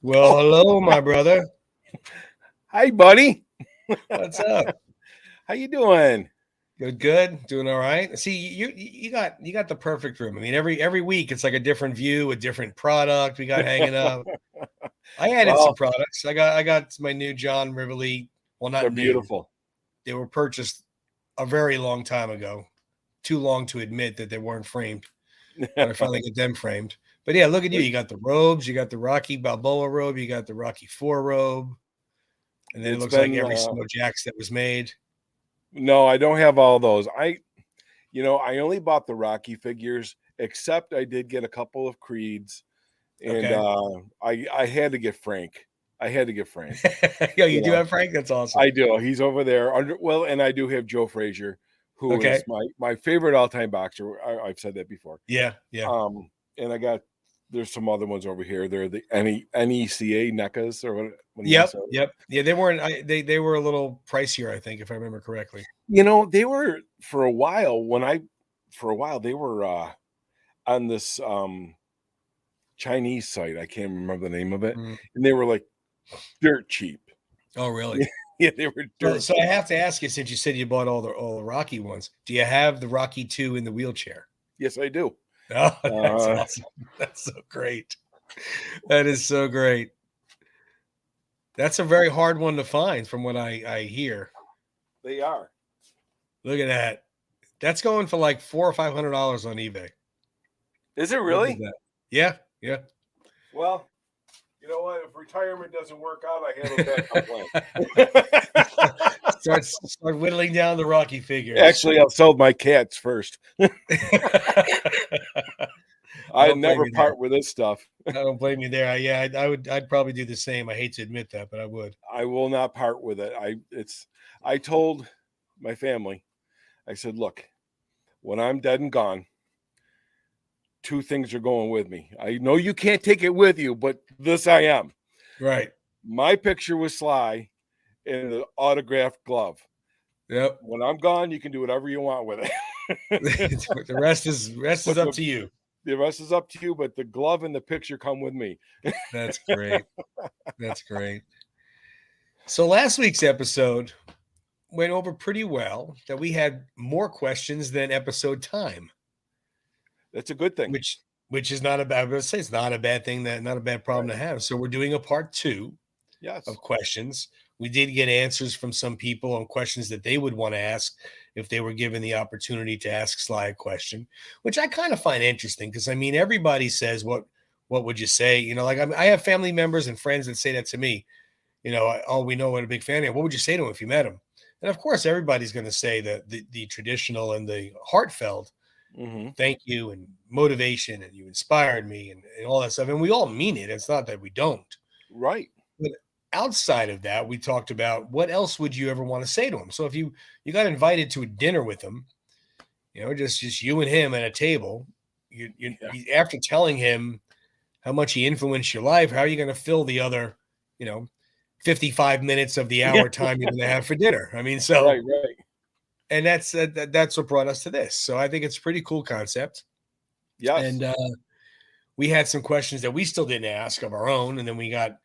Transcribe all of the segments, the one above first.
Well, hello, my brother. Hi, buddy. What's up? How you doing? Good, good. Doing all right. See, you got the perfect room. I mean, every week it's like a different view, a different product we got hanging up. I added some Well, products. I got my new John Rivoli. Well, they're not new. beautiful. They were purchased a very long time ago. Too long to admit that they weren't framed, but I finally get them framed. But yeah, look at you. You got the robes. You got the Rocky Balboa robe. You got the Rocky Four robe, and then it It's looks like been every single Jax that was made. no, I don't have all those. I only bought the Rocky figures, except I did get a couple of Creeds, and Okay. I had to get Frank. I had to get Frank. Yo, You you do know, have Frank? That's awesome. I do. He's over there and I do have Joe Frazier, who Okay. is my favorite all time boxer. I've said that before. Yeah, yeah. And there's some other ones over here. They're the NECA NECAs or what do you want Yep, to say? yep. Yeah, they weren't they were a little pricier, I think, if I remember correctly. They were for a while they were on this Chinese site. I can't remember the name of it. Mm. And they were like dirt cheap. Oh, really? Yeah, they were So dirt so I cheap. have to ask you, since you said you bought all the Rocky ones, do you have the Rocky 2 in the wheelchair? Yes, I do. Oh, that's Uh awesome. That's so great. That is so great. That's a very hard one to find from what I hear. they are. Look at that. That's going for like 4 or $500 on eBay. Is it Look at really? that. Yeah, yeah. Well, you know what? If retirement doesn't work out, I have a backup plan. Start whittling down the Rocky figures. Actually, I'll sell my cats first. I I don't blame never you there. part with this stuff. I don't blame you there. Yeah, I'd probably do the same. I hate to admit that, but I would. I will not part with it. I told my family, I said, look, when I'm dead and gone, two things are going with me. I know you can't take it with you, but this I am. Right. My picture with Sly in the autographed glove. Yep. When I'm gone, you can do whatever you want with it. The rest is But up to you. the rest is up to you, but the glove and the picture come with me. That's great. That's great. So last week's episode went over pretty well. That we had more questions than episode time, That's a good thing. which which is not a bad. I would say it's not a bad thing. That not a bad problem Right. to have. So we're doing a part 2 Yes. of questions. We did get answers from some people on questions that they would want to ask if they were given the opportunity to ask Sly a question, which I kind of find interesting because I mean everybody says what would you say? Like I have family members and friends that say that to me. Oh, we know what a big fan of. What would you say to him if you met him? And of course, everybody's going to say the traditional and the heartfelt Hmm. thank you and motivation and you inspired me and all that stuff. And we all mean it. It's not that we don't. Right. But outside of that, we talked about what else would you ever want to say to him? So if you got invited to a dinner with him, just you and him at a table, Yeah. after telling him how much he influenced your life, how are you going to fill the other, you know, 55 minutes of the Yeah. hour time you're going to have for dinner? I mean, Right. so Right. and that's what brought us to this. So I think it's a pretty cool concept. Yes. And we had some questions that we still didn't ask of our own, and then we got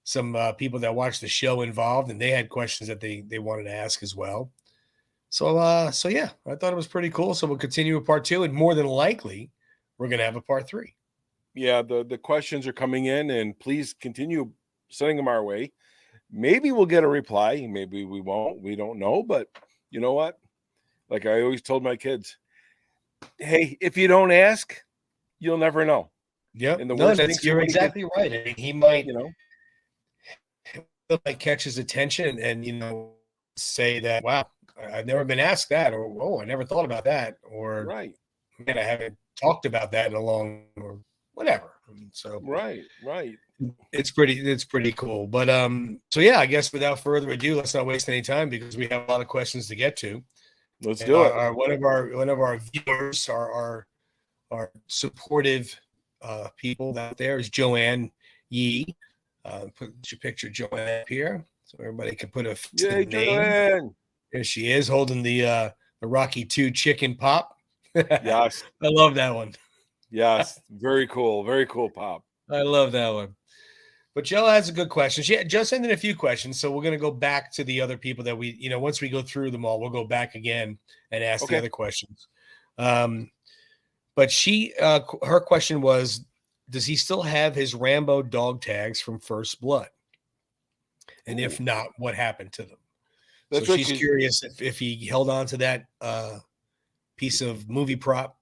some people that watched the show involved, and they had questions that they wanted to ask as well. So yeah, I thought it was pretty cool. So we'll continue with part 2, and more than likely, we're gonna have a part 3. Yeah. The questions are coming in, and please continue sending them our way. Maybe we'll get a reply. Maybe we won't. We don't know. But you know what? Like I always told my kids, hey, if you don't ask, you'll never know. Yep. And the No, worst thing that's you're somebody could, exactly right. I mean, he might you know, catch his attention and say that, wow, I've never been asked that, or oh, I never thought about that, or right, man, I haven't talked about that in a long or whatever. I mean, so right, right. it's pretty cool. But so yeah, I guess without further ado, let's not waste any time because we have a lot of questions to get to. Let's And do it. one of our viewers, our supportive people out there is Joanne Yee. Put your picture, Joanne, up here, so everybody can put a Yay, name. Joanne. There she is, holding the Rocky 2 chicken pop. Yes, I love that one. yes. Very cool. Very cool, Pop. I love that one. But Joe has a good question. Joe sent in a few questions, so we're going to go back to the other people that we, once we go through them all, we'll go back again and ask the Okay. other questions. But her question was, does he still have his Rambo dog tags from First Blood? And if Ooh. not, what happened to them? That's so right, she's curious if he held on to that piece of movie prop.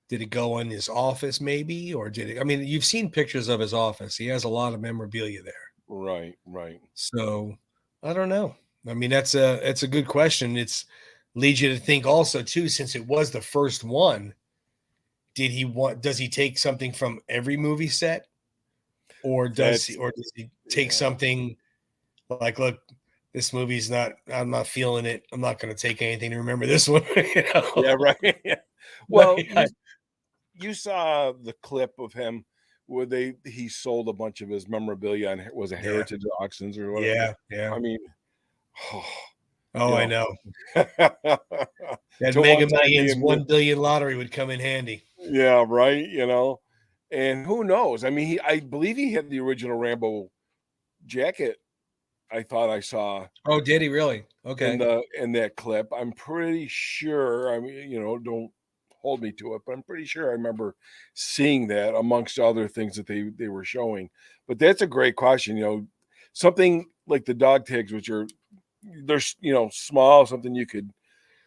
Did it go in his office maybe, or did it? I mean, you've seen pictures of his office. He has a lot of memorabilia there. Right. So I don't know. I mean, it's a good question. It's leads you to think also too, since it was the first one. Does he take something from every movie set, or does he take something like, look, this movie's I'm not feeling it. I'm not going to take anything to remember this one. Yeah, right. Well, you saw the clip of him where he sold a bunch of his memorabilia and was a heritage auctions or whatever. Yeah. I mean, I know. That to Mega watch Millions 1 billion lottery would come in handy. Yeah, right. And who knows? I mean, I believe he had the original Rambo jacket. I thought I saw. Oh, did he really? Okay. In that clip, I'm pretty sure. I mean, don't hold me to it, but I'm pretty sure I remember seeing that amongst other things that they were showing. But that's a great question. Something like the dog tags, which they're small, something you could.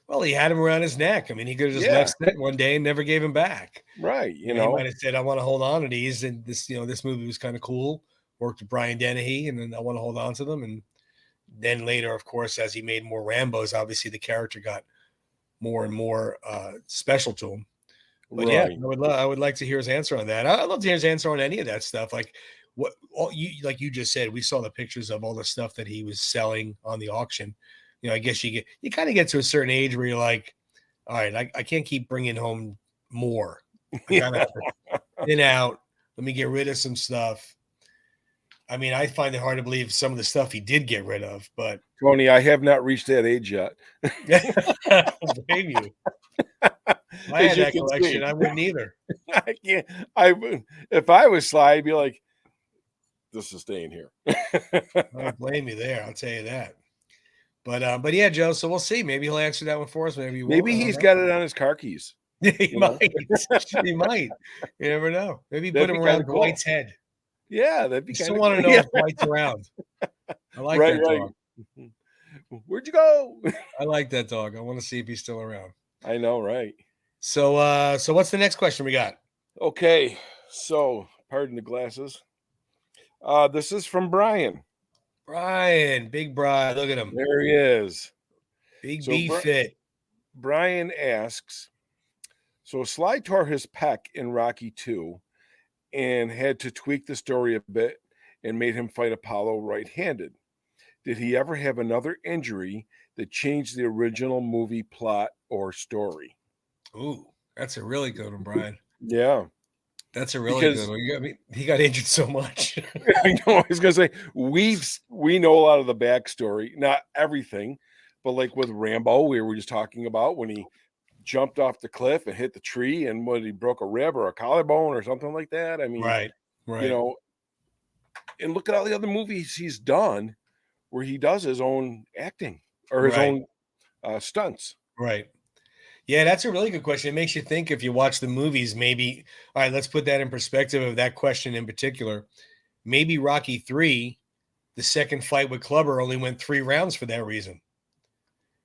Well, he had him around his neck. I mean, he could have just left it one day and never gave him back. Right. He might have said, I want to hold on to these. And this movie was kind of cool. Worked with Brian Dennehy, and then I want to hold on to them. And then later, of course, as he made more Rambos, obviously the character got more and more special to him. But yeah, I would like to hear his answer on that. I'd love to hear his answer on any of that stuff. Like like you just said, we saw the pictures of all the stuff that he was selling on the auction. I guess you kind of get to a certain age where you're like, all right, I can't keep bringing home more. I gotta have to thin out. Let me get rid of some stuff. I mean, I find it hard to believe some of the stuff he did get rid of, but Tony, I have not reached that age yet. I blame you. I had that collection. I wouldn't either. I can't. If I was Sly, I'd be like, this is staying here. I don't blame you there. I'll tell you that. But yeah, Joe. So we'll see. Maybe he'll answer that one for us. Maybe he's got it on his car keys. He might. He might. You never know. Maybe put him around Dwight's head. Yeah, that'd be. I still want to know if Dwight's around. I like that dog. Where'd you go? I like that dog. I want to see if he's still around. I know, right? So what's the next question we got? Okay, so pardon the glasses. This is from Brian. Big Brian. Look at him. There he is. Big B fit. Brian asks, so Sly tore his pec in Rocky 2 and had to tweak the story a bit and made him fight Apollo right-handed. Did he ever have another injury that changed the original movie plot or story? Ooh, that's a really good one, Brian. Yeah. That's a really good one. He got injured so much. I know. I was gonna say we know a lot of the backstory, not everything, but like with Rambo, we were just talking about when he jumped off the cliff and hit the tree, and he broke a rib or a collarbone or something like that. I mean, right. And look at all the other movies he's done where he does his own acting or his own stunts. Right. Yeah, that's a really good question. It makes you think if you watch the movies, maybe, all right, let's put that in perspective of that question in particular. Maybe Rocky 3, the second fight with Clubber only went 3 rounds for that reason.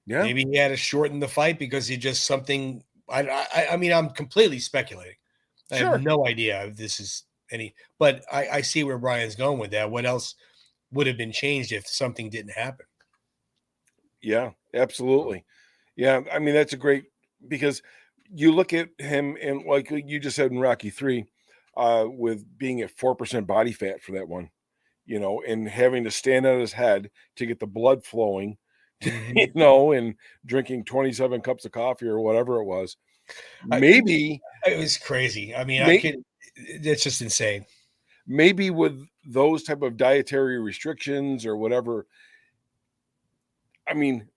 Yeah. Maybe he had to shorten the fight because he just something. I mean, I'm completely speculating. I have no idea if this is but I see where Brian's going with that. What else would have been changed if something didn't happen? Yeah, absolutely. Yeah. I mean, that's a great, because you look at him and like you just said in Rocky 3, with being at 4% body fat for that one, and having to stand on his head to get the blood flowing, and drinking 27 cups of coffee or whatever it was. Maybe it was crazy. I mean, it's just insane. Maybe with those type of dietary restrictions or whatever, I mean,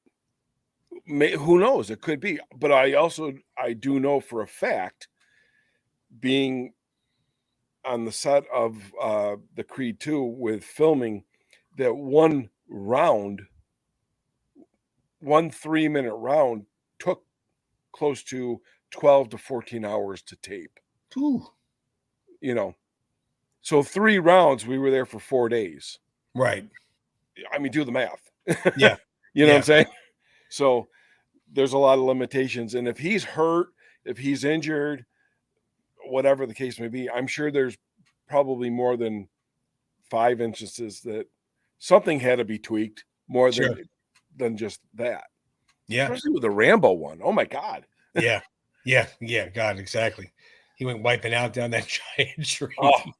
who knows? It could be. But I do know for a fact, being on the set of the Creed 2 with filming that one 3-minute round took close to 12 to 14 hours to tape. Ooh. You know, so 3 rounds, we were there for 4 days. Right. I mean, do the math. Yeah. You know Yeah. what I'm saying? So there's a lot of limitations. And if he's hurt, if he's injured, whatever the case may be, I'm sure there's probably more than 5 instances that something had to be tweaked more Sure. than just that. Yeah. Especially with the Rambo one. Oh my God. Yeah. Yeah. Yeah. God, exactly. He went wiping out down that giant tree. Oh, I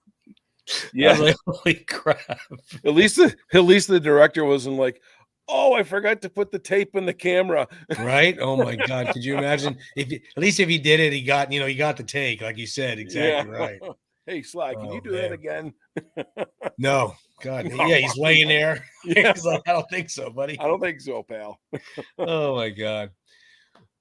yeah. was like, holy crap. At least the director wasn't like, oh, I forgot to put the tape in the camera. Right? Oh my God. Could you imagine at least if he did it, he got the take, like you said. Exactly Yeah. right. Hey, Sly, can you Oh, do that man. again? No. God. No. Yeah, he's laying there. Yeah. He's like, I don't think so, buddy. I don't think so, pal. Oh my God.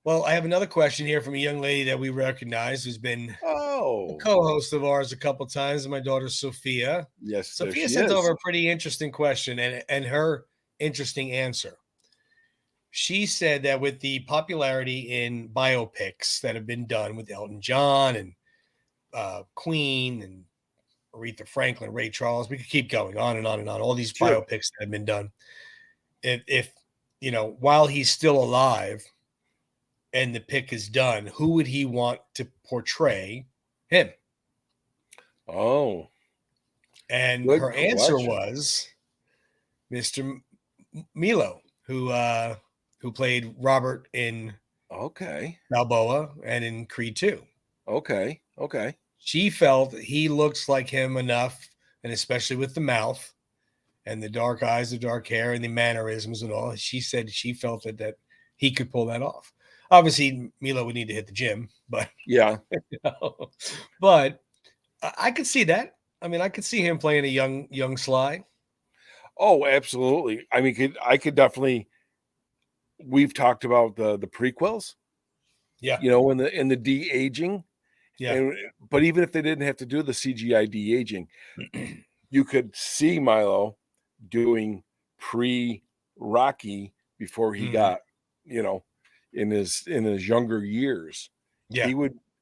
Well, I have another question here from a young lady that we recognize who's been a Oh, co-host of ours a couple times, my daughter Sophia. yes, there Sophia she sent is. over a pretty interesting question and her interesting answer. She said that with the popularity in biopics that have been done with Elton John and Queen and Aretha Franklin, Ray Charles, we could keep going on and on and on. All these Sure. biopics that have been done. If while he's still alive and the pick is done, who would he want to portray him? Oh, And good her answer question. was Mr. Milo, who played Robert in Okay. Balboa and in Creed 2. Okay. She felt he looks like him enough, and especially with the mouth and the dark eyes, the dark hair, and the mannerisms and all. She said she felt that he could pull that off. Obviously, Milo would need to hit the gym, but Yeah. but I could see that. I mean, I could see him playing a young Sly. Oh, absolutely. I mean, I could definitely. We've talked about the prequels. Yeah. In the de-aging. Yeah. But even if they didn't have to do the CGI de-aging, you could see Milo doing pre-Rocky before he got, in his younger years. Yeah.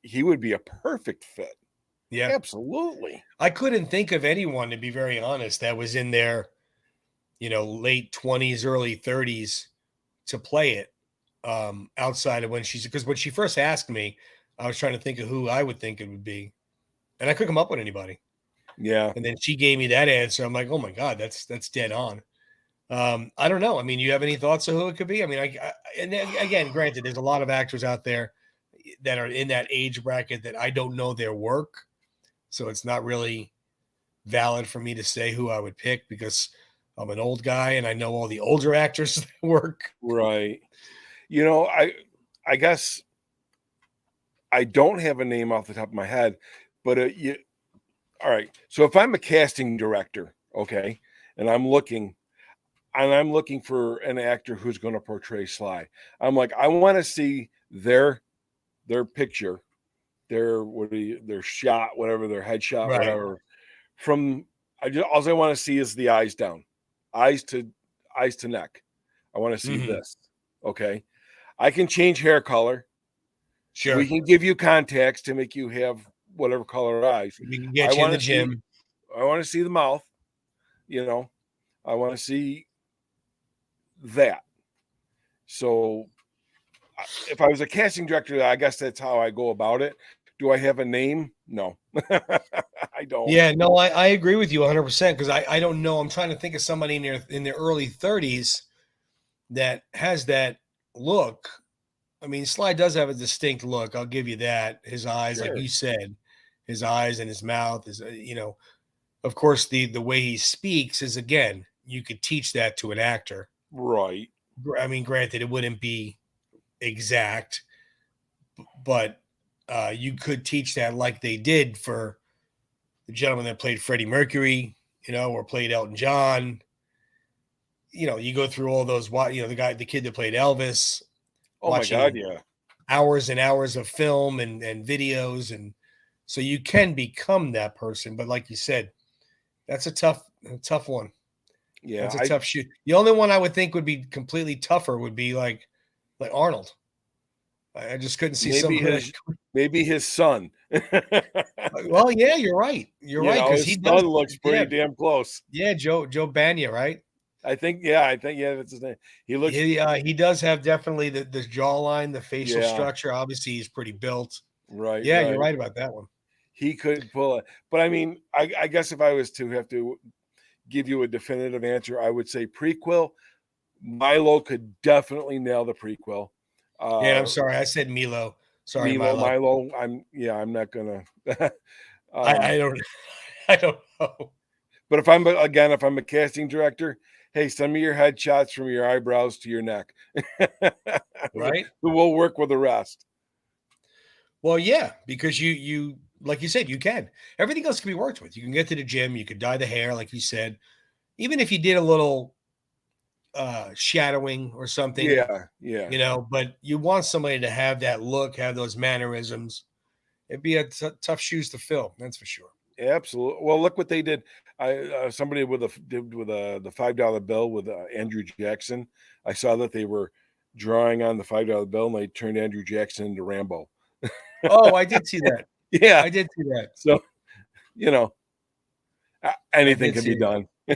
He would be a perfect fit. Yeah. Absolutely. I couldn't think of anyone, to be very honest, that was in their, late 20s, early 30s to play it outside of because when she first asked me, I was trying to think of who I would think it would be. And I couldn't come up with anybody. Yeah. And then she gave me that answer. I'm like, oh my God, that's dead on. I don't know. I mean, you have any thoughts of who it could be? I mean, and then, again, granted, there's a lot of actors out there that are in that age bracket that I don't know their work. So it's not really valid for me to say who I would pick because I'm an old guy and I know all the older actors that work. Right. I guess I don't have a name off the top of my head, but all right. So if I'm a casting director, okay, and I'm looking for an actor who's going to portray Sly, I'm like, I want to see their picture, their shot, whatever, their headshot, Right. whatever. All I want to see is the eyes down, eyes to neck. I want to see this. Okay. I can change hair color. Sure. We can give you contacts to make you have whatever color eyes. We can get you in the gym. I want to see the mouth. I want to see that. So if I was a casting director, I guess that's how I go about it. Do I have a name? No, I don't. Yeah, no, I agree with you 100% because I don't know. I'm trying to think of somebody in their early 30s that has that look. I mean, Sly does have a distinct look. I'll give you that. His eyes, Sure. like you said, his eyes and his mouth is, of course, the way he speaks is, again, you could teach that to an actor. Right. I mean, granted, it wouldn't be exact, but you could teach that like they did for the gentleman that played Freddie Mercury, or played Elton John. You go through all those, the kid that played Elvis. Oh my God, yeah. Hours and hours of film and videos and So you can become that person, but like you said, that's a tough one. Yeah, That's a tough shoot. The only one I would think would be completely tougher would be like Arnold. I just couldn't see maybe someone. his son. Well, yeah, you're right. You're right, because his he does. son looks pretty damn close. Yeah, Joe Banya, right? I think that's his name. He looks. He does have definitely the jawline, the facial Yeah. structure. Obviously, he's pretty built. Right. Yeah, right. you're right about that one. He could pull it, but I mean, I guess if I was to have to give you a definitive answer, I would say prequel. Milo could definitely nail the prequel. Yeah, I'm sorry, I said Milo. Sorry, Milo. I'm not gonna. I don't. I don't know. But if I'm a casting director, hey, send me your headshots from your eyebrows to your neck. Right. We'll work with the rest. Well, yeah, because you like you said, you can. Everything else can be worked with. You can get to the gym. You could dye the hair, like you said. Even if you did a little shadowing or something. Yeah. But you want somebody to have that look, have those mannerisms. It'd be a tough shoes to fill. That's for sure. Absolutely. Well, look what they did. Somebody with the $5 bill with Andrew Jackson. I saw that they were drawing on the $5 bill and they turned Andrew Jackson into Rambo. Oh, I did see that. Yeah, I did see that. So, anything can be done. Yeah,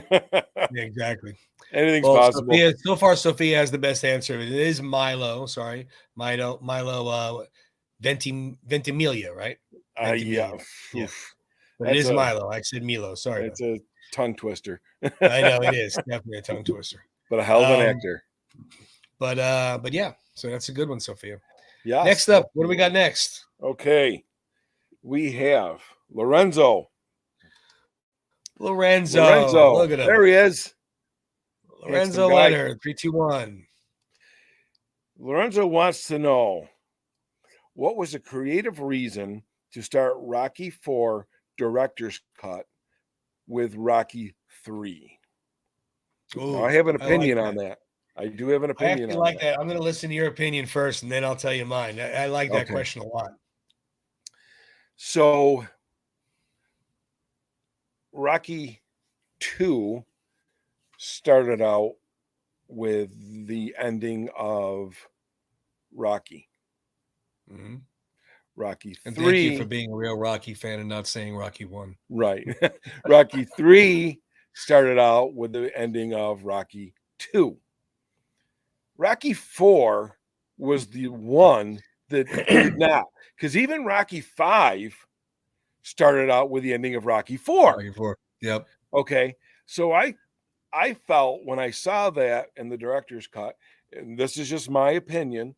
exactly. Anything's possible. So far, Sophia has the best answer. It is Milo. Sorry, Milo Ventimiglia, right? Yeah. But it is Milo. I said Milo. Sorry. It's a tongue twister. I know it is definitely a tongue twister. But a hell of an actor. But yeah, so that's a good one, Sophia. Yeah. Next up, what do we got next? Okay. We have Lorenzo. Look at him. There he is. Lorenzo Leonard, 321. Lorenzo wants to know, what was the creative reason to start Rocky IV director's cut with Rocky III? Now, I have an opinion on that. I do have an opinion. I actually like that. I'm going to listen to your opinion first, and then I'll tell you mine. I like that question a lot. So, Rocky II started out with the ending of Rocky. Mm-hmm. Rocky and 3. Thank you for being a real Rocky fan and not saying Rocky 1. Right. Rocky 3 started out with the ending of Rocky 2. Rocky 4 was the one that did not, because even Rocky 5 started out with the ending of Rocky 4. Rocky 4. Yep. Okay. So I felt when I saw that in the director's cut, and this is just my opinion,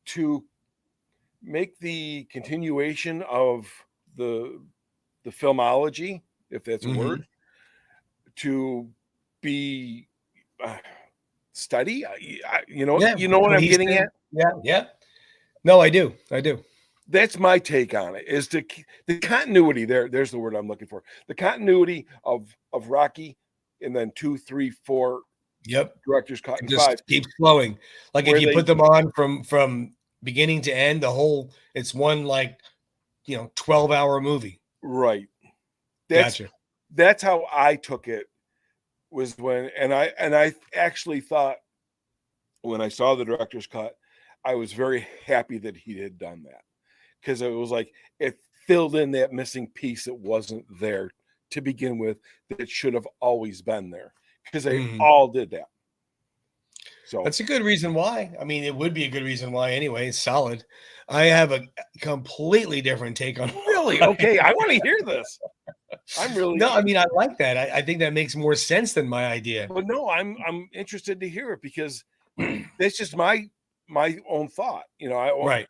to make the continuation of the filmology, if that's a word, to be study. You know what I'm getting at? Yeah. No, I do. That's my take on it. Is the continuity there? There's the word I'm looking for. The continuity of Rocky, and then 2, 3, 4. Yep. Director's cut. And just 5 keeps flowing. Like if you put them on from beginning to end, it's one 12-hour movie. Right. Gotcha. That's how I took it. Was when I actually thought, when I saw the director's cut, I was very happy that he had done that, because it was like it filled in that missing piece that wasn't there to begin with, that should have always been there, because they all did that. So that's a good reason why. I mean, it would be a good reason why anyway. It's solid. I have a completely different take on. Really? Okay, I want to hear this. No, I mean, I like that. I think that makes more sense than my idea. But no, I'm interested to hear it, because that's just my own thought. Right.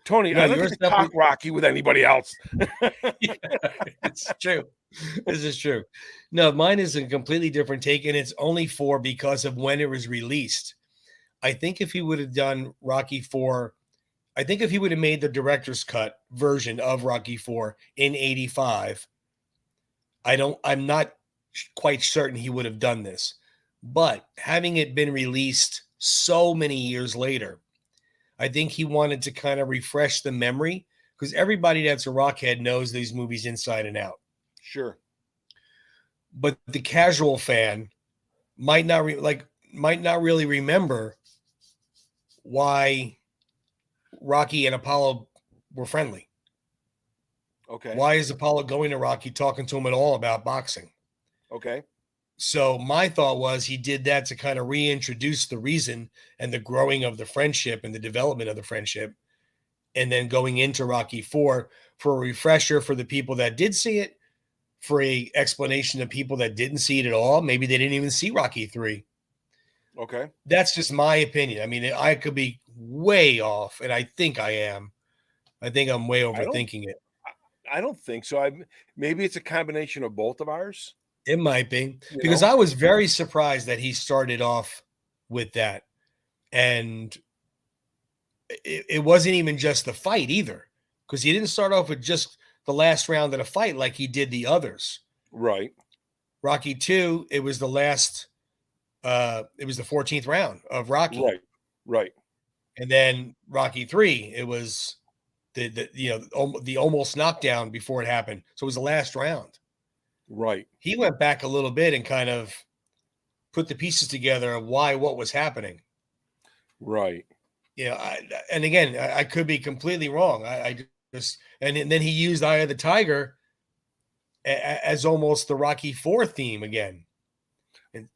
Tony, I don't get to talk Rocky with anybody else. It's true. This is true. No, mine is a completely different take, and it's only because of when it was released. I think if he would have done Rocky IV, I think if he would have made the director's cut version of Rocky IV in 85, I'm not quite certain he would have done this. But having it been released so many years later, I think he wanted to kind of refresh the memory because everybody that's a Rockhead knows these movies inside and out. Sure. But the casual fan might not really remember why Rocky and Apollo were friendly. Okay. Why is Apollo going to Rocky, talking to him at all about boxing? Okay. So my thought was he did that to kind of reintroduce the reason and the growing of the friendship and the development of the friendship. And then going into Rocky 4 for a refresher for the people that did see it, for a explanation to people that didn't see it at all. Maybe they didn't even see Rocky 3. Okay. That's just my opinion. I mean, I could be way off, and I think I am. I think I'm way overthinking it. I don't think so. Maybe it's a combination of both of ours. It might be, You because know? I was very surprised that he started off with that. And it wasn't even just the fight either, because he didn't start off with just the last round of the fight like he did the others. Right. Rocky 2, it was the last, it was the 14th round of Rocky. Right. Right. And then Rocky 3, it was the almost knockdown before it happened. So it was the last round. Right. He went back a little bit and kind of put the pieces together of what was happening. Right. Yeah, and again, I could be completely wrong. I just and then he used Eye of the Tiger as almost the Rocky 4 theme again. And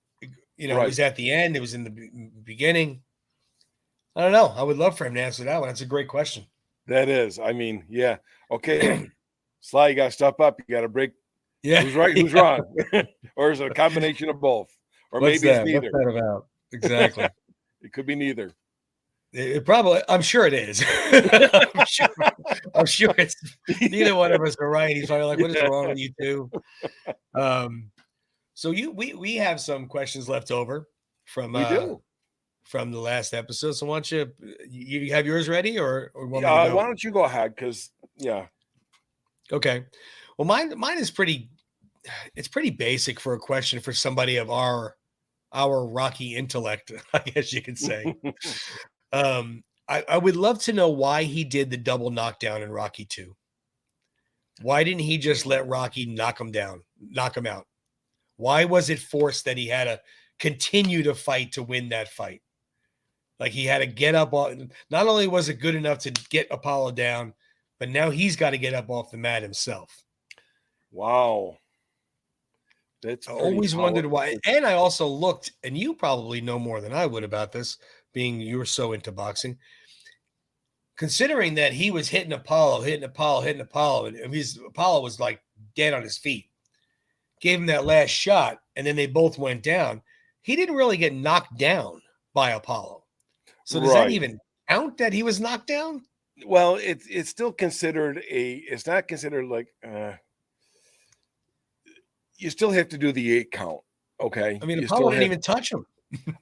it was at the end, it was in the beginning. I don't know. I would love for him to answer that one. That's a great question. That is. I mean, yeah. Okay. Sly, you got to step up. You got to break. Yeah. Who's right? Who's wrong? Or is it a combination of both? Or What's maybe that? it's neither. What's that about? Exactly. It could be neither. It probably, I'm sure it is. I'm sure it's neither one of us are right. He's probably like, what is wrong with you two? So we have some questions left over from from the last episode. So why don't you have yours ready or want me to go? Why don't you go ahead? Because Okay. Well, mine is pretty basic for a question for somebody of our Rocky intellect, I guess you could say. I would love to know why he did the double knockdown in Rocky 2. Why didn't he just let Rocky knock him out? Why was it forced that he had to continue to fight to win that fight? Like he had to get up. Not only was it good enough to get Apollo down, but now he's got to get up off the mat himself. Wow. I always wondered why. And I also looked, and you probably know more than I would about this, being you were so into boxing. Considering that he was hitting Apollo, and Apollo was like dead on his feet. Gave him that last shot, and then they both went down. He didn't really get knocked down by Apollo. So does that even count that he was knocked down? Well, it's still considered it's not considered like you still have to do the 8 count. Okay. I mean, Apollo didn't even touch him.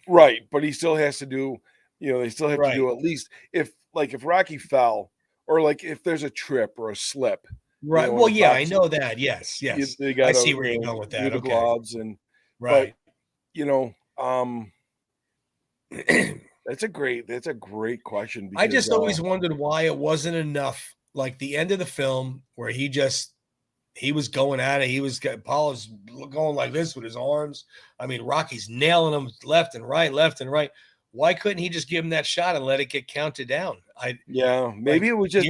Right. But he still has to do, they still have to do at least if Rocky fell or like if there's a trip or a slip. Right. Well, yeah, I know that. Yes. Yes. I see where you're going with that. The gloves and right. That's a great question. I just always wondered why it wasn't enough. Like the end of the film where he was going at it. Apollo's going like this with his arms. I mean, Rocky's nailing him left and right. Why couldn't he just give him that shot and let it get counted down? Maybe it was just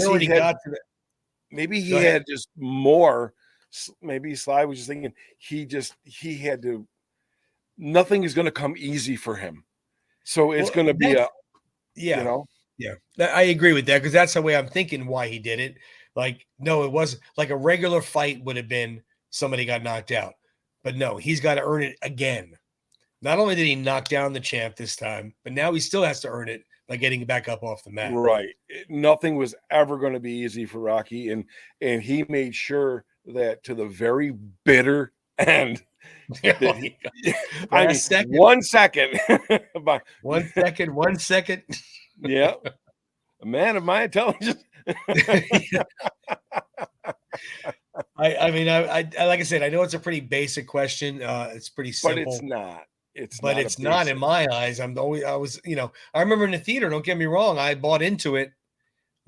maybe he had just more. Maybe Sly was just thinking he had to. Nothing is going to come easy for him, so it's going to be Yeah, I agree with that because that's the way I'm thinking why he did it. Like, no, it wasn't like a regular fight would have been somebody got knocked out, but no, he's got to earn it again. Not only did he knock down the champ this time, but now he still has to earn it by getting back up off the mat. Right. Nothing was ever going to be easy for Rocky, and he made sure that to the very bitter end. One second. 1 second. Yeah. A man of my intelligence. I mean, I like I said, I know it's a pretty basic question. It's pretty simple. But it's not. It's not in my eyes. I remember in the theater, don't get me wrong, I bought into it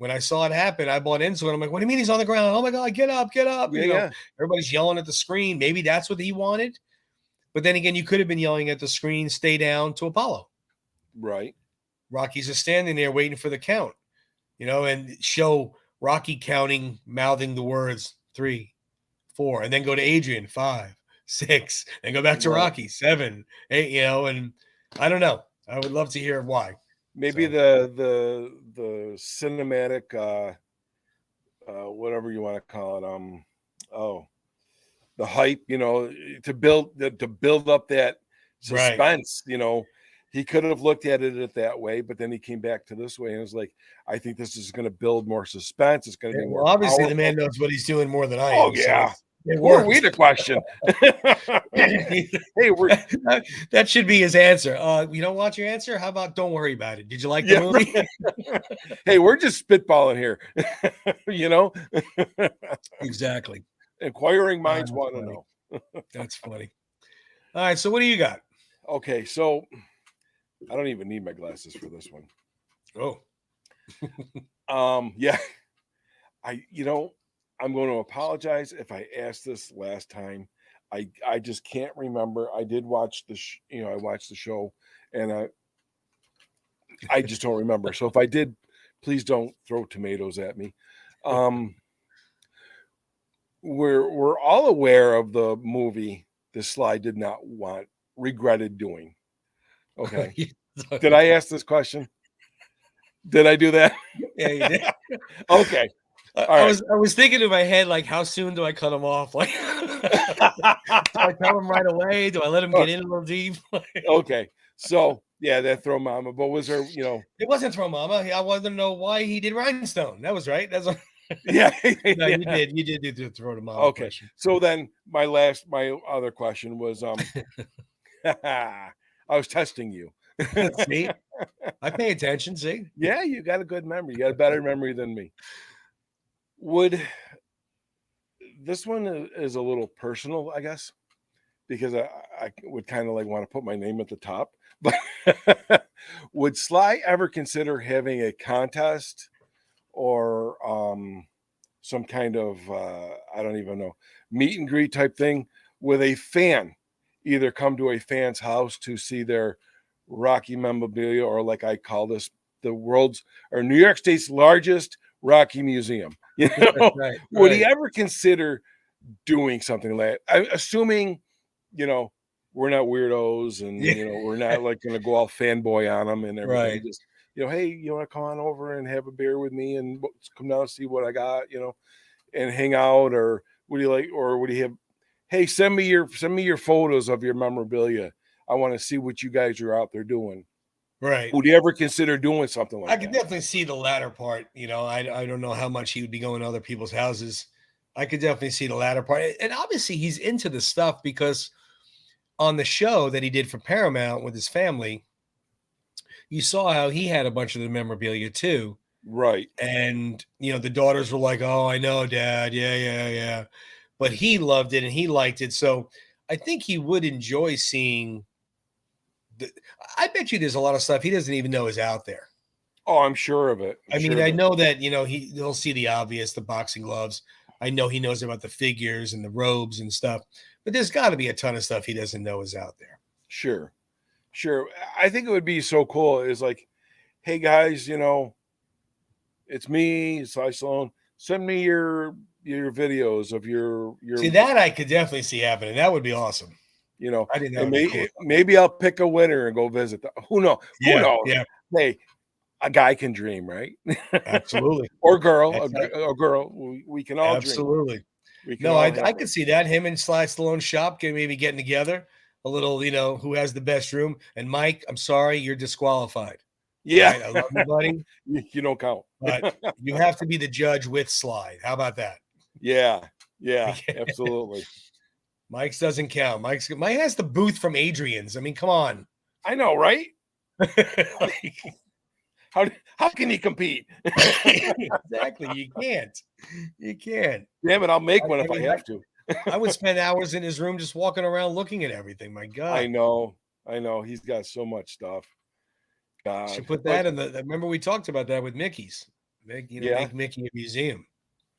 when I saw it happen, I bought into it. I'm like, what do you mean he's on the ground? Oh my God, get up, get up. Yeah. Everybody's yelling at the screen. Maybe that's what he wanted. But then again, you could have been yelling at the screen, stay down to Apollo. Right. Rocky's just standing there waiting for the count, and show Rocky counting, mouthing the words 3, 4, and then go to Adrian 5, 6, and go back to Rocky 7, 8, and I don't know. I would love to hear why. Maybe the cinematic whatever you want to call it, the hype, to build up that suspense, right. He could have looked at it that way, but then he came back to this way and was like, I think this is going to build more suspense. It's going to be more obviously powerful. The man knows what he's doing more than I am. Oh yeah. So who are we to question? Hey, that should be his answer. You don't want your answer? How about don't worry about it? Did you like the movie? Hey, we're just spitballing here. Exactly. Inquiring minds want to know. That's funny. All right, so what do you got? Okay, so I don't even need my glasses for this one. Yeah. I'm going to apologize if I asked this last time. I just can't remember. I did watch I watched the show, and I just don't remember. So if I did, please don't throw tomatoes at me. We're all aware of the movie this Sly did not regretted doing. Okay. Did I ask this question? Did I do that? Yeah, you did. Okay. I was thinking in my head, like, how soon do I cut him off? Like, do I tell him right away? Do I let him get in a little deep? Okay. So yeah, that Throw Mama. But was there, It wasn't Throw Mama. I wanted to know why he did Rhinestone. That was right. That's what... Yeah. No, you did do the Throw to Mama. Okay. Question. So then my other question was I was testing you. See? I pay attention, see? Yeah, you got a good memory. You got a better memory than me. This one is a little personal, I guess, because I would kind of like want to put my name at the top. But would Sly ever consider having a contest or some kind of I don't even know, meet and greet type thing with a fan? Either come to a fan's house to see their Rocky memorabilia, or like I call this, the world's or New York State's largest Rocky museum. Right. Would he ever consider doing something like that? I'm assuming, we're not weirdos, and we're not like going to go all fanboy on them and everything. Right. Just hey, you want to come on over and have a beer with me and come down and see what I got, and hang out? Or would he have, hey, send me your photos of your memorabilia. I want to see what you guys are out there doing. Right. Would he ever consider doing something like that? I could definitely see the latter part. I don't know how much he would be going to other people's houses. I could definitely see the latter part. And obviously he's into the stuff, because on the show that he did for Paramount with his family, you saw how he had a bunch of the memorabilia too. Right. And, the daughters were like, oh, I know, Dad. Yeah. But he loved it and he liked it. So I think he would enjoy seeing I bet you there's a lot of stuff he doesn't even know is out there. Oh, I'm sure of it. I know that, he'll see the obvious, the boxing gloves. I know he knows about the figures and the robes and stuff, but there's got to be a ton of stuff he doesn't know is out there. Sure. I think it would be so cool. It's like, hey guys, it's me, Sly Stallone. Send me your videos of your. See, that I could definitely see happening. That would be awesome. I think maybe I'll pick a winner and go visit them. Who knows? Yeah, Who knows? Yeah. Hey, a guy can dream, right? Absolutely. Or girl, a girl. We can all absolutely dream. No, I could see that. Him and Sly Stallone shop maybe getting together a little, who has the best room. And Mike, I'm sorry, you're disqualified. Yeah. Right? I love you, buddy. You don't count. But you have to be the judge with Sly. How about that? Yeah, absolutely. Mike's doesn't count. Mike has the booth from Adrian's. I mean, come on. I know, right? How can he compete? Exactly. You can't. Damn it, I'll make one if I have to. I would spend hours in his room just walking around looking at everything. My God. I know. He's got so much stuff. God. Should put that in remember we talked about that with Mickey's. Yeah. Make Mickey a museum.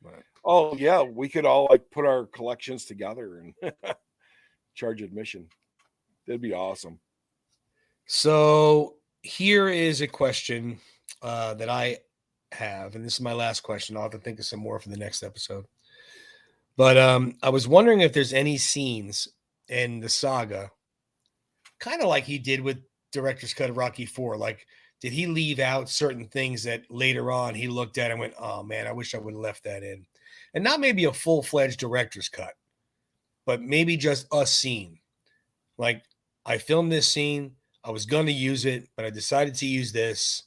But- Oh yeah, we could all like put our collections together and charge admission. That'd be awesome. So here is a question that I have, and this is my last question. I'll have to think of some more for the next episode. But I was wondering if there's any scenes in the saga, kind of like he did with director's cut of Rocky 4. Like, did he leave out certain things that later on he looked at and went, "Oh man, I wish I would have left that in," and not maybe a full-fledged director's cut, but maybe just a scene. Like, I filmed this scene, I was going to use it, but I decided to use this,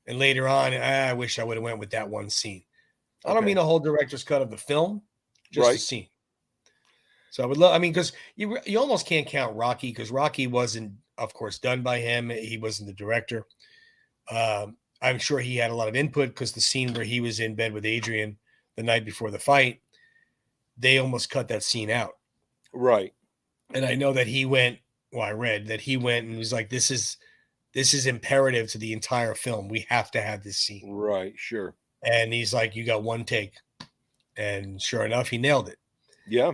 and later on, I wish I would have went with that one scene. I don't Okay. mean a whole director's cut of the film, just a Right. scene. So I would love. I mean, because you almost can't count Rocky because Rocky wasn't, of course, done by him. He wasn't the director. I'm sure he had a lot of input because the scene where he was in bed with Adrian the night before the fight, they almost cut that scene out. Right. And I know that he went. Well, I read that he went and was like, "This is imperative to the entire film. We have to have this scene." Right. Sure. And he's like, "You got one take," and sure enough, he nailed it. Yeah.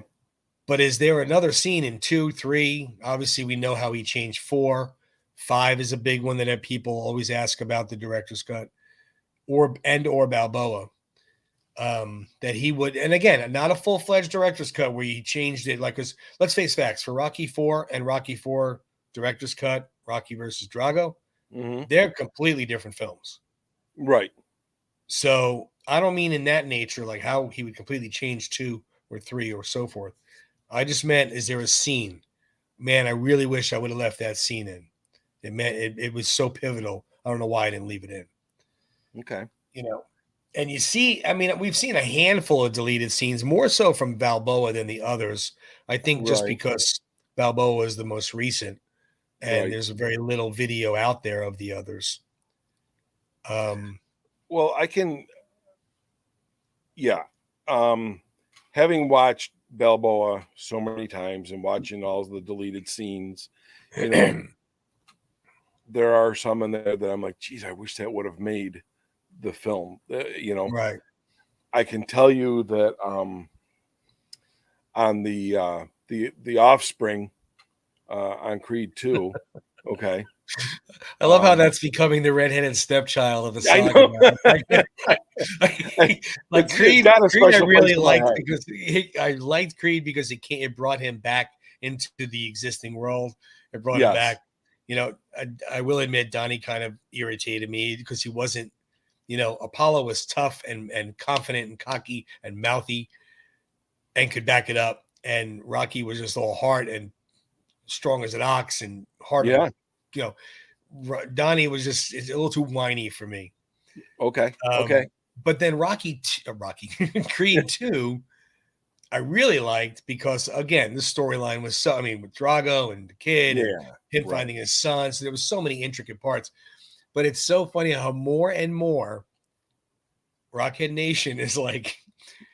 But is there another scene in 2, 3? Obviously, we know how he changed 4. 5 is a big one that people always ask about the director's cut, or Balboa. That he would, and again, not a full-fledged director's cut where he changed it. Like, because let's face facts, for Rocky 4 and Rocky 4 director's cut, Rocky versus Drago, Mm-hmm. they're completely different films. Right. So I don't mean in that nature, like how he would completely change 2 or 3 or so forth. I just meant, is there a scene? Man, I really wish I would have left that scene in. It meant it was so pivotal. I don't know why I didn't leave it in. Okay. And you see, I mean, we've seen a handful of deleted scenes, more so from Balboa than the others. I think just Right. because Balboa is the most recent, and Right. there's very little video out there of the others. Well, I can. Yeah. Having watched Balboa so many times and watching all the deleted scenes, there are some in there that I'm like, geez, I wish that would have made the film. Right. I can tell you that on the Offspring on Creed 2, okay. I love how that's becoming the redheaded stepchild of the I saga. know. Like It's Creed, got a Creed I special really place in my liked heart. because I liked Creed because it brought him back into the existing world. It brought him Yes. back. I will admit Donnie kind of irritated me because he wasn't, Apollo was tough and confident and cocky and mouthy and could back it up. And Rocky was just all hard and strong as an ox and hard. Yeah. Donnie was just a little too whiny for me. Okay. Okay. But then Creed 2, I really liked because, again, the storyline was with Drago and the kid and him finding his son. So there was so many intricate parts. But it's so funny how more and more Rockhead Nation is like,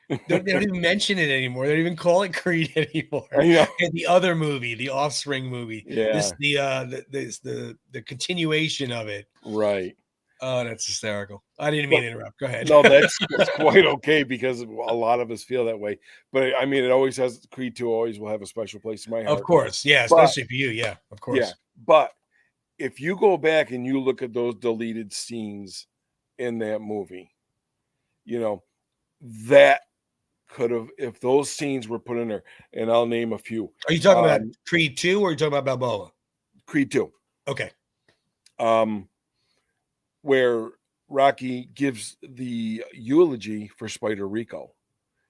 they don't even mention it anymore. They don't even call it Creed anymore. And the other movie, the Offspring movie, the continuation of it. Right. Oh, that's hysterical. I didn't mean to interrupt. Go ahead. No, that's quite okay because a lot of us feel that way. But I mean, it always has Creed 2 always will have a special place in my heart. Of course. Yeah. Especially for you. Yeah. Of course. Yeah. But if you go back and you look at those deleted scenes in that movie, that could have, if those scenes were put in there, and I'll name a few. Are you talking about Creed 2 or are you talking about Balboa? Creed 2. Okay. Where Rocky gives the eulogy for Spider Rico.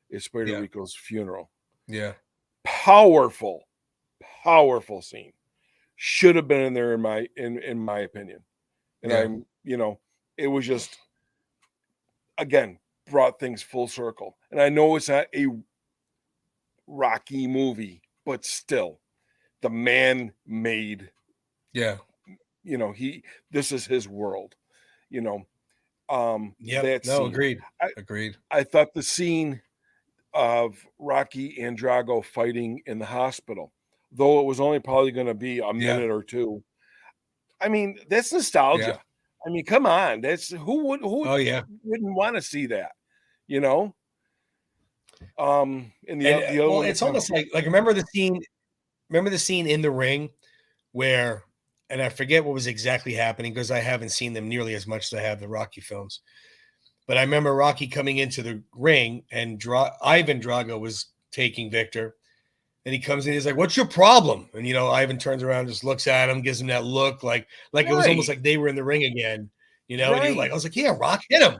It's Spider Rico's funeral. Yeah. Powerful scene. Should have been in there in my opinion. And it was just, again, brought things full circle. And I know it's not a Rocky movie, but still, the man made. Yeah. This is his world. Agreed. Agreed. I thought the scene of Rocky and Drago fighting in the hospital, though it was only probably going to be a minute or two. I mean, that's nostalgia. I mean, come on. That's who Oh yeah. wouldn't want to see that, you know? And And the other well, one that it's comes, almost like remember the scene in the ring where, and I forget what was exactly happening because I haven't seen them nearly as much as I have the Rocky films. But I remember Rocky coming into the ring and Ivan Drago was taking Victor. And he comes in, he's like, "What's your problem?" And Ivan turns around, just looks at him, gives him that look, like it was almost right, like they were in the ring again. And he was like, right, I was like, "Yeah, Rock, hit him."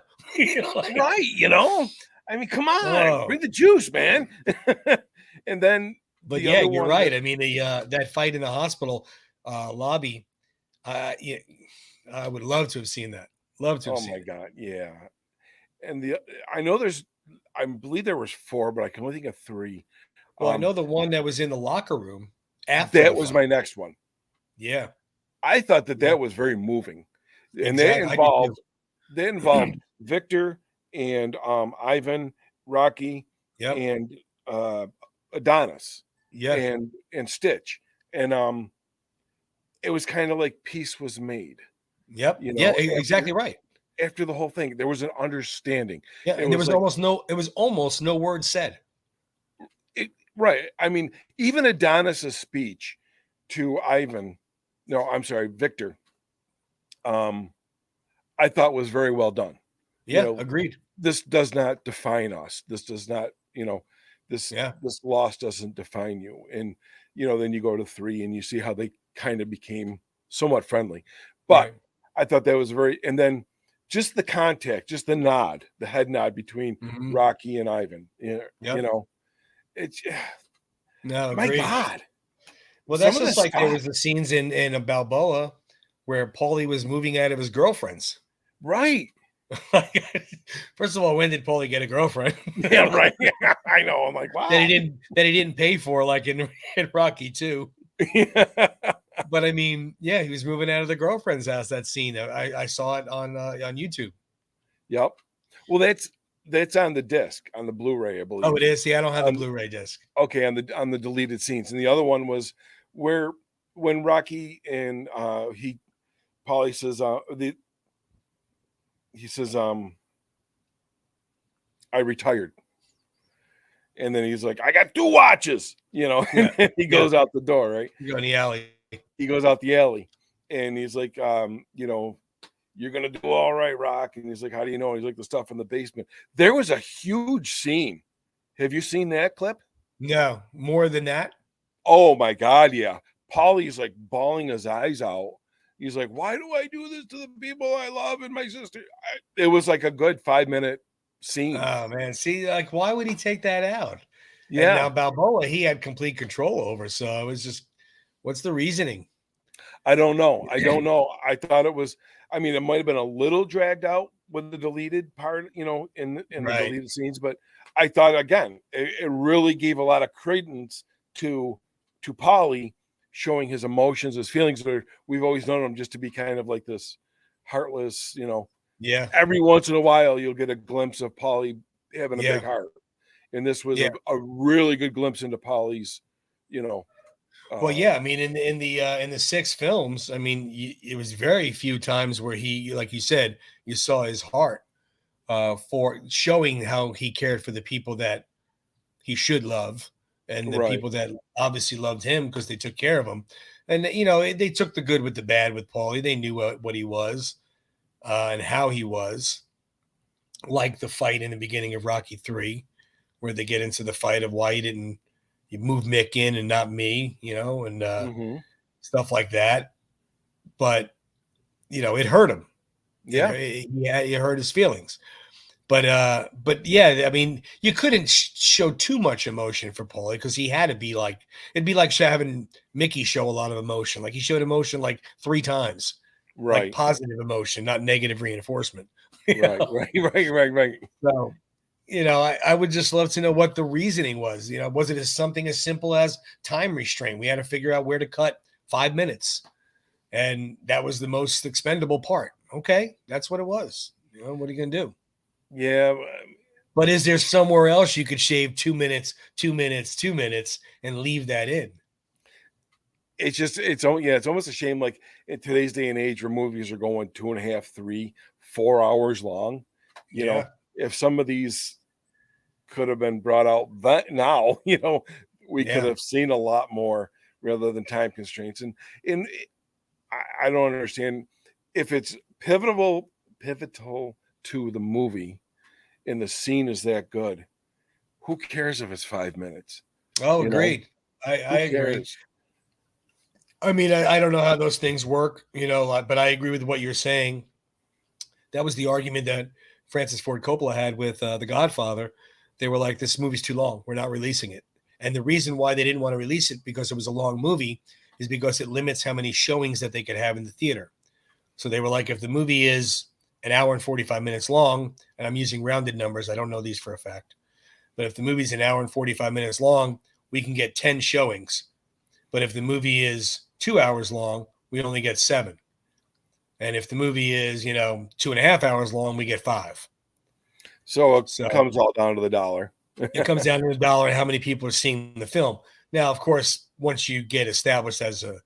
right. You know, I mean, come on, Oh, bring the juice, man. And then but the yeah, other you're one that, right. I mean, the that fight in the hospital lobby, yeah, I would love to have seen that. Love to have oh seen my it. God, yeah. And I know I believe there was four, but I can only think of three. Well, I Um, know the one that was in the locker room after that the was my fight. next one. Yeah, I thought that yeah, that was very moving, and exactly. I did too. that involved Victor and Ivan, Rocky, Yep. and Adonis, Yeah. and Stitch, and it was kind of like peace was made. Yep. You Yeah. know, Exactly right. after the whole thing, there was an understanding. Yeah, It and there was was like almost no. It was almost no word said. right. I mean, even Adonis's speech to Ivan, no, I'm sorry, Victor, um, I thought was very well done. You Yeah. know, Agreed. this does not define us. This does not, this Yeah. this loss doesn't define you. And then you go to three and you see how they kind of became somewhat friendly. But Right. I thought that was very, and then just the contact, just the nod, the head nod between Hmm. Rocky and Ivan. Yep. It's No. my Agreed. God, Well, some that's of the just like there stuff, was the scenes in a Balboa where Paulie was moving out of his girlfriends. right? First of all, when did Paulie get a girlfriend Yeah, right. I know. I'm like, that wow. he didn't pay for like in Rocky 2? But I mean, yeah, he was moving out of the girlfriend's house. That scene, I saw it on YouTube. Yep. Well, that's on the disc, on the Blu-ray, I Oh, believe. it is. See, I don't have the Um, Blu-ray disc. okay, on the deleted scenes, and the other one was where when Rocky and Polly says he says I retired, and then he's like I got two watches, and Yeah, then he yeah. goes out the door, right? You go in the alley. He goes out the alley, and he's like you're gonna do all right, Rock, and he's like how do you know? He's like the stuff in the basement. There was a huge scene. Have you seen that clip? No, more than that. Oh my God, yeah. Paulie's like bawling his eyes out. He's like, "Why do I do this to the people I love and my sister?" It was like a good 5 minute scene. Oh man, see, like, why would he take that out? And now Yeah, Balboa, he had complete control over. So it was just, what's the reasoning? I don't know. I don't know. I thought it was. I mean, it might have been a little dragged out with the deleted part, in the Right. deleted scenes, but I thought again, it really gave a lot of credence to Paulie showing his emotions, his feelings. That we've always known him just to be kind of like this heartless, Yeah. every once in a while you'll get a glimpse of Paulie having a big Yeah. heart. And this was Yeah. a really good glimpse into Paulie's, you know, Well, uh, yeah. I mean, in the six films, I mean, it was very few times where he, like you said, you saw his heart for showing how he cared for the people that he should love and the right, people that obviously loved him because they took care of him. And they took the good with the bad with Paulie. They knew what he was and how he was, like the fight in the beginning of Rocky 3, where they get into the fight of why you move Mick in and not me, and hmm, stuff like that. But it hurt him. yeah, It hurt his feelings. But yeah, I mean, you couldn't show too much emotion for Paulie because he had to be like, it'd be like having Mickey show a lot of emotion. Like he showed emotion like 3 times, like right, positive emotion, not negative reinforcement. You right, know? right, right. So, I would just love to know what the reasoning was. Was it something as simple as time restraint? We had to figure out where to cut 5 minutes, and that was the most expendable part. Okay, that's what it was. What are you gonna do? Yeah, But is there somewhere else you could shave 2 minutes, 2 minutes, 2 minutes, and leave that in? it's almost a shame. Like in today's day and age, where movies are going 2.5, 3, 4 hours long. You know, Yeah. if some of these could have been brought out that now, we could Yeah. have seen a lot more rather than time constraints. And I don't understand if it's pivotal to the movie and the scene is that good. Who cares if it's 5 minutes? Oh, You know, agreed. I who agree. cares? I mean, I don't know how those things work, but I agree with what you're saying. That was the argument that Francis Ford Coppola had with The Godfather. They were like, this movie's too long. We're not releasing it. And the reason why they didn't want to release it because it was a long movie is because it limits how many showings that they could have in the theater. So they were like, if the movie is an hour and 45 minutes long, and I'm using rounded numbers, I don't know these for a fact, but if the movie's an hour and 45 minutes long, we can get 10 showings. But if the movie is 2 hours long, we only get 7. And if the movie is, 2.5 hours long, we get 5. So it So comes all down to the dollar. it comes down to the dollar and how many people are seeing the film. Now, of course, once you get established as a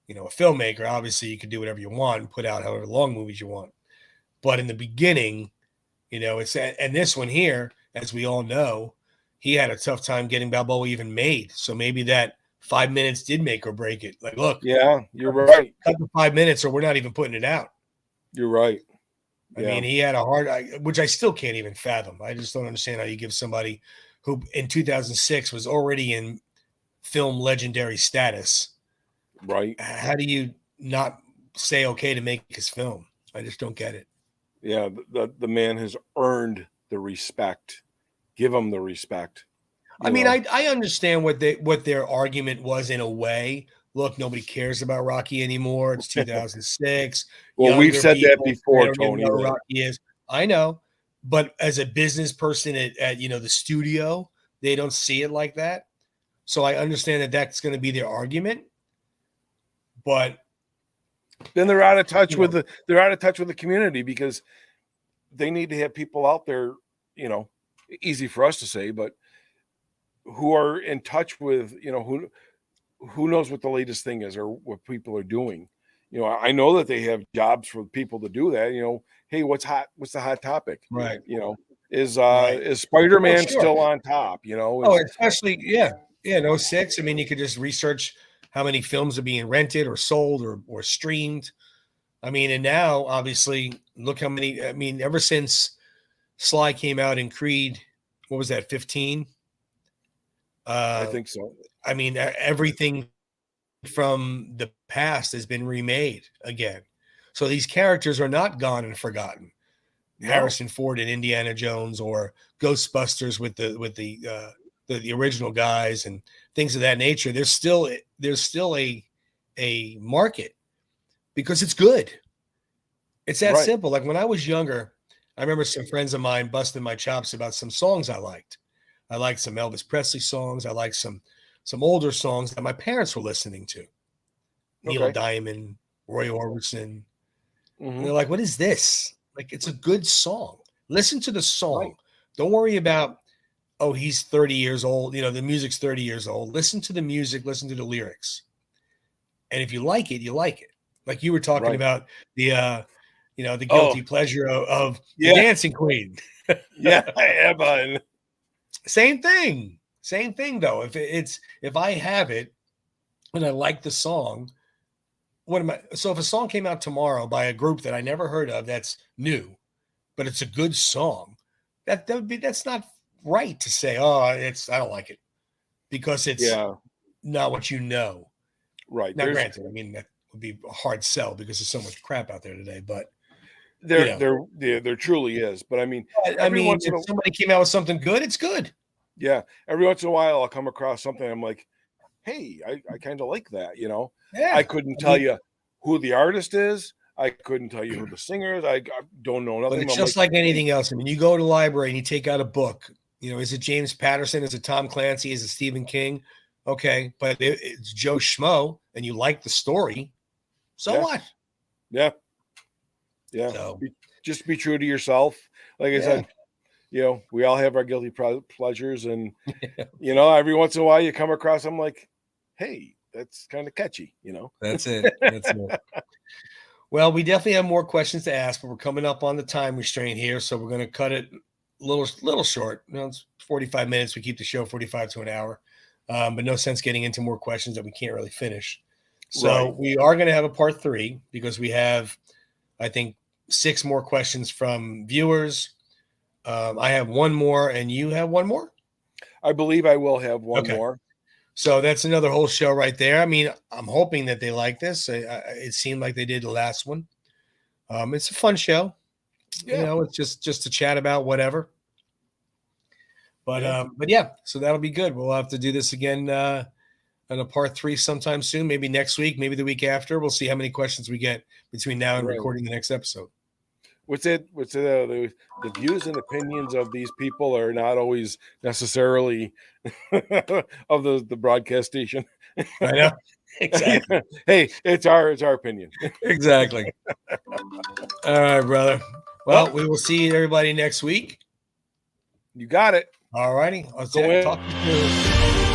filmmaker, obviously you can do whatever you want and put out however long movies you want. But in the beginning, it's and this one here, as we all know, he had a tough time getting Balboa even made. So maybe that 5 minutes did make or break it. Like, look, Yeah, you're right. cut the 5 minutes or we're not even putting it out. You're right. I mean, he had a hard, which I still can't even fathom. I just don't understand how you give somebody who in 2006 was already in film legendary status. Right. How do you not say okay to make his film? I just don't get it. Yeah, the man has earned the respect. Give him the respect. I mean, I understand what their argument was in a way. Look, nobody cares about Rocky anymore. It's 2006. Well, we've Younger said that people, they before, don't even Tony. know who Rocky is. I know, but as a business person at the studio, they don't see it like that. So I understand that that's going to be their argument, but then they're out of touch with the community because they need to have people out there, easy for us to say, but who are in touch with, who knows what the latest thing is or what people are doing. I know that they have jobs for people to do that. Hey, what's hot? What's the hot topic? right. Is Right. Spider-Man sure. still on top? Especially in 06. I mean, you could just research how many films are being rented or sold or streamed. I mean, and now obviously look how many. I mean, ever since Sly came out in Creed, what was that, 15? I think so. I mean, everything from the past has been remade again. So these characters are not gone and forgotten. No. Harrison Ford and Indiana Jones or Ghostbusters with the original guys and things of that nature. There's still a market because it's good. It's that simple. Like when I was younger, I remember some friends of mine busting my chops about some songs I liked. I liked some Elvis Presley songs. I liked some older songs that my parents were listening to. Neil Diamond, Roy Orbison. Mm-hmm. And they're like, what is this? Like, it's a good song. Listen to the song. Right. Don't worry about, he's 30 years old. The music's 30 years old. Listen to the music. Listen to the lyrics. And if you like it, you like it. Like you were talking about the guilty pleasure of the Dancing Queen. Yeah, Same thing, though. If I have it and I like the song, so if a song came out tomorrow by a group that I never heard of that's new, but it's a good song, that's not right to say, I don't like it because it's not what you know. Right. Now, granted, I mean, that would be a hard sell because there's so much crap out there today, but there truly is. But I mean, if somebody came out with something good, it's good. Yeah. Every once in a while I'll come across something. I'm like, hey, I kind of like that, Yeah. I couldn't tell you who the artist is. I couldn't tell you who the singer is. I don't know nothing. But it's just like anything else. I mean, you go to the library and you take out a book. Is it James Patterson? Is it Tom Clancy? Is it Stephen King? Okay, but it's Joe Schmo, and you like the story. So what? Yeah. Yeah. So, just be true to yourself. Like I said, we all have our guilty pleasures, and every once in a while you come across. I'm like, hey, that's kind of catchy, That's it. That's it. Well, we definitely have more questions to ask, but we're coming up on the time restraint here, so we're going to cut it a little short. It's 45 minutes. We keep the show 45 to an hour, but no sense getting into more questions that we can't really finish. So Right. we are going to have a part 3 because we have, I think, 6 more questions from viewers. I have one more, and you have one more? I believe I will have one Okay. more. So that's another whole show right there. I mean, I'm hoping that they like this. It seemed like they did the last one. It's a fun show. Yeah. It's just to chat about whatever. But Yeah. but yeah, so that'll be good. We'll have to do this again in a part 3 sometime soon, maybe next week, maybe the week after. We'll see how many questions we get between now and Right. recording the next episode. The views and opinions of these people are not always necessarily of the broadcast station. I know. Exactly. Hey, it's our opinion. Exactly. All right, brother. Well, we will see everybody next week. You got it. All righty. I'll Go in. talk to you soon.